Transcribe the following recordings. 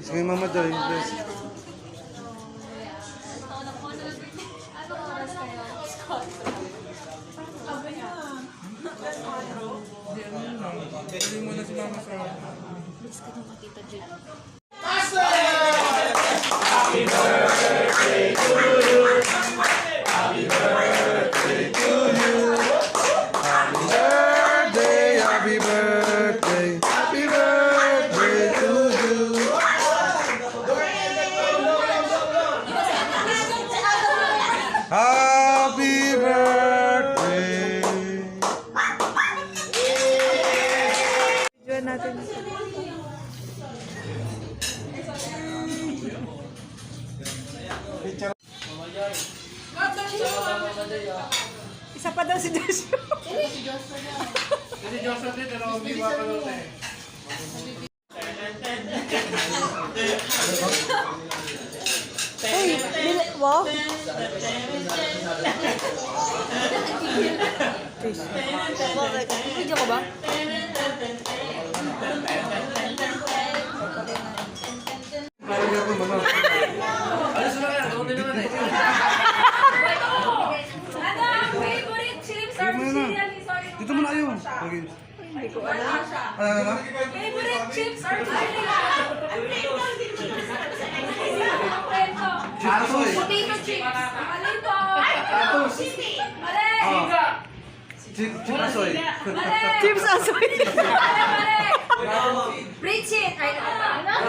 Sige, Mama Joy. Please. Pwede muna si Mama sa... Please ka naman, Tita Joy. Happy birthday to you. Happy birthday to you. Happy birthday, happy birthday. Happy birthday to you. Happy birthday. Juan natin. Isa pa daw si Joshua. Si Joshua din, pero hindi ba ka doon eh. Hey, wow. Video ko ba? Dito mo na ayun. Hindi ko alam. Favorite chips or cereal? Asoy. Potato chips. Mali po. Mali. Chips asoy. Chips asoy. Bridget. Ay, ano?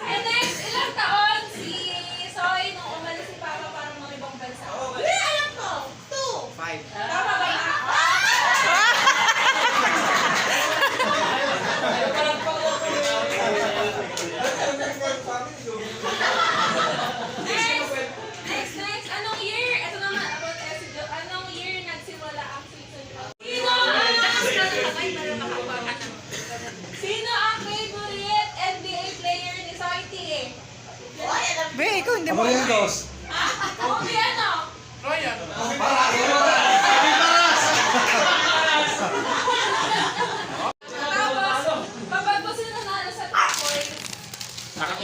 And next, ilang taon si Soy nung umalis si Papa parang mga ibang bansa? Alam ko. 2. 5. Tama ba? Next. Anong year? Ito naman, about SEO. Anong year nagsimula ang season of? Sino ang favorite NBA player ni Soity? Be, ikaw hindi mo. Ako yung dos. Ako piano. Ryan. Kapag po sila nanalo sa top points,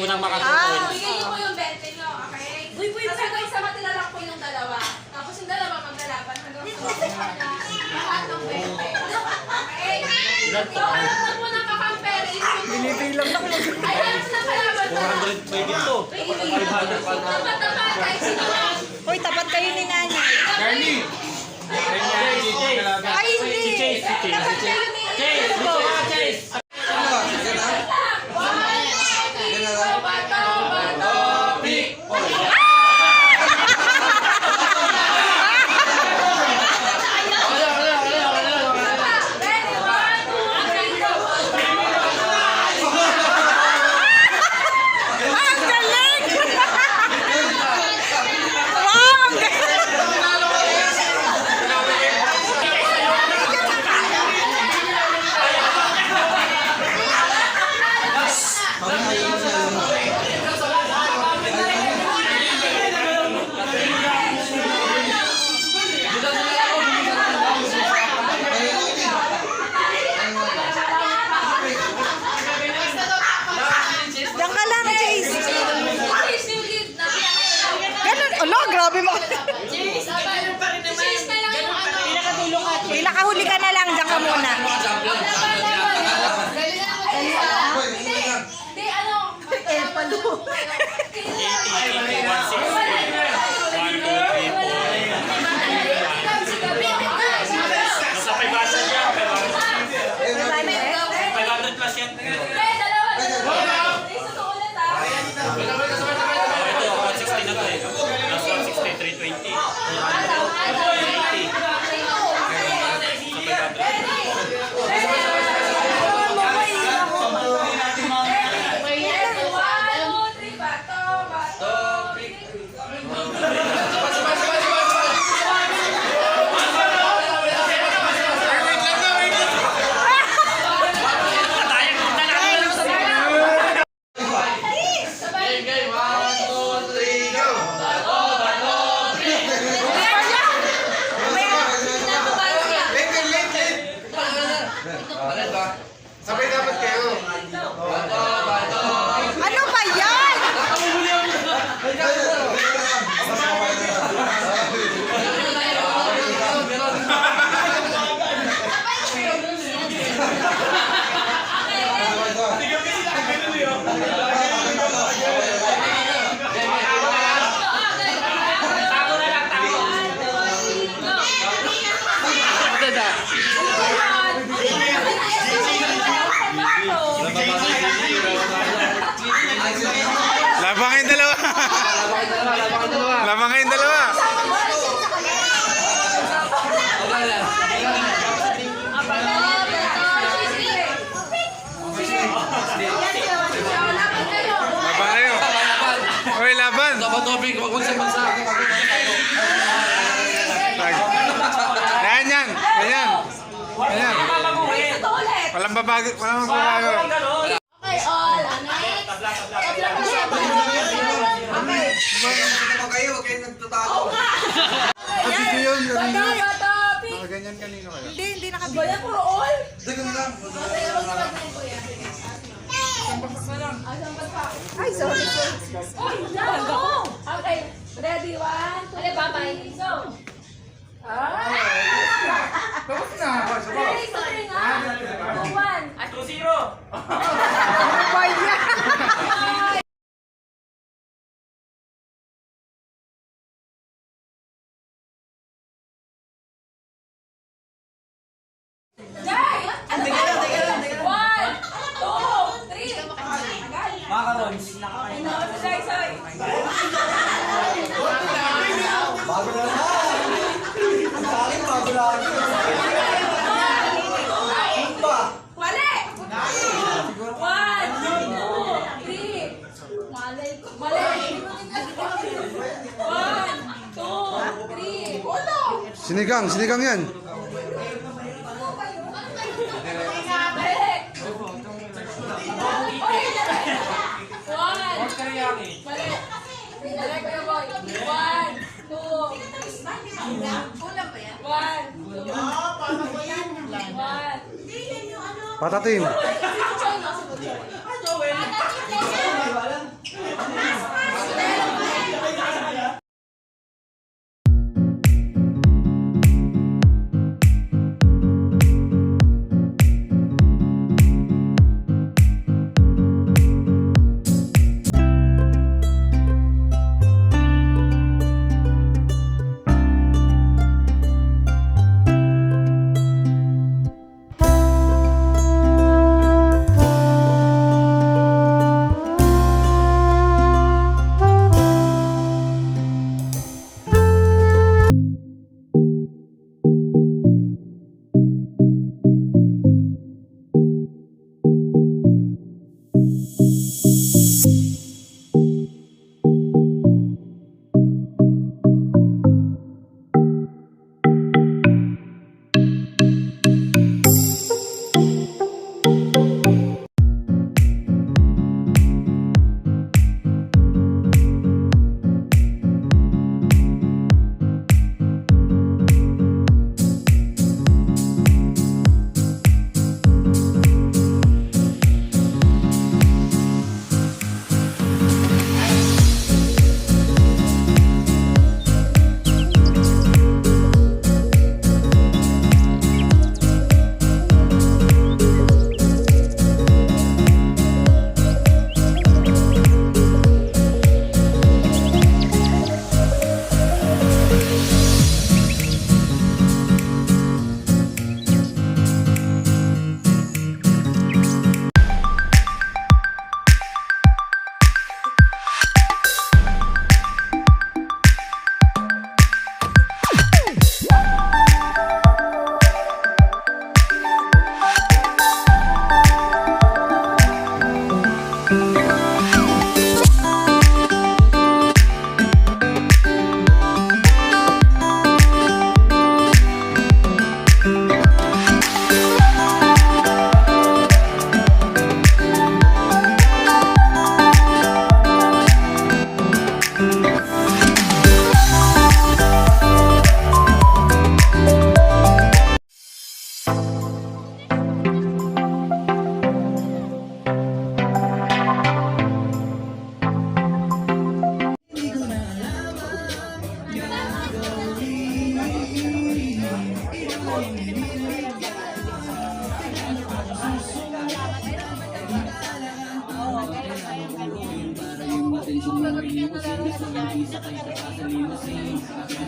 unang makatulog. Bigyan niyo po yung 20 nyo, okay? Tapos hanggang sa matila lang po yung dalawa. Tapos yung dalawa maglalaban hanggang sa lahat ng 20. Okay? So, alam na po ng kakamper is Binibilang na ko. ay, alam na kalaban na. 400 may dito. Tapat-tapat, kahit sino lang. Hoy, tapat kayo ni nanay. Carly! Ay, hindi. Tapat kayo ni Chase! Diyan ka lang, Chase. Ganun. Ala, grabe mo. Pinakahuli ka na lang. Diyan ka muna. Hindi, ano? Palo. Nasa 500 yan, pero 500 plus yan. Ito, 160 na to eh. Plus 160, 320. 380. Sa 500. Eda. Labang kayong dalawa. Labang kayong dalawa. Laban kayo. Hoy, laban. Dapat tubig, huwag sa bansa. Yan yan. Ganyan. Ganyan. Walang babago. Walang babago. Okay, all. Next. Kasi yun, kanina. Bata, Nakaganyan kanino kayo? Hindi nakabili. Kuya, puro all. Dagan lang. Ay, sorry. Okay, ready? 1, 2, 3, go. Ready, 2, 1. Bayad yan. Jai! 1, 2, 3. Macarons. Mali! 1, 2, 3. Mali! 1, 2, 3. Uno! Sinigang, sinigang yan. Mali! One. Mali. Mali, Kuya Boy. 1, 2. Kulang ba yan? 1, 2. 1. Patatim.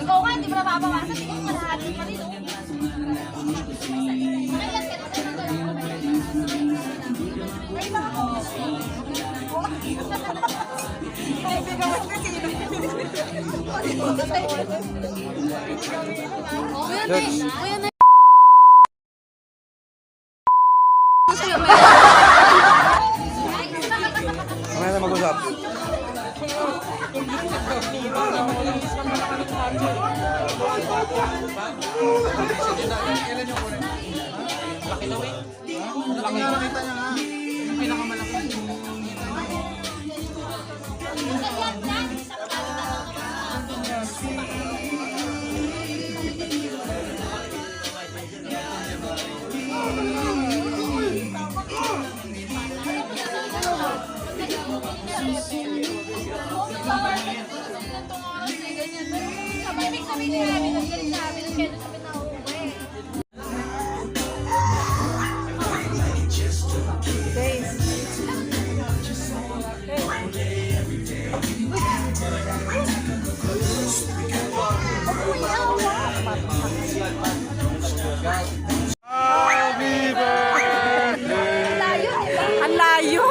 Ikaw nga, hindi mo nababawasan. Ikaw, malahati pa rin. Mamaya na mag-usap. Ang layo.